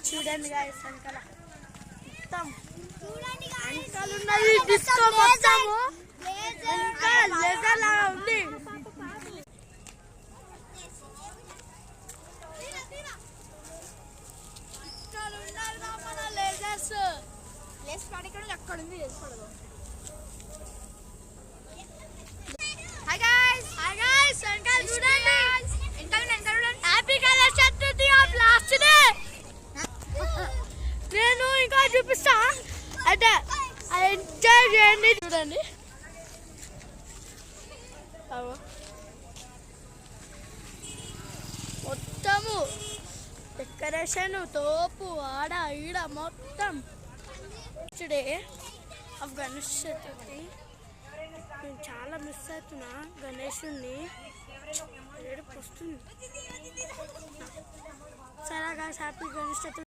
చూడండి గాయ్స్ వెనకాల మొత్తం వెనకాల ఉన్నది డిస్కో మొత్తము ఇంకా లేజర్ లాగా ఉంది. ఇక్కడ ఉన్నారు మన లేజర్స్. లేస్ పడికడం ఎక్కడ ఉంది చేసుకోవడం. హాయ్ గాయ్స్ వెనకాల చూడండి. Happy colour Chaturthi of last day. నేను ఇంకా చూపిస్తా అంటే ఎంజాయ్ చేయండి. చూడండి మొత్తము డెకరేషన్ తోపు ఆడ ఈడ మొత్తం డే ఆఫ్ గణేష్ చతుర్థి. నేను చాలా మిస్ అవుతున్నా గణేషుని. ఏడుపు వస్తుంది. సరే గాయ్స్ హ్యాపీ గణేష్ చతుర్థి.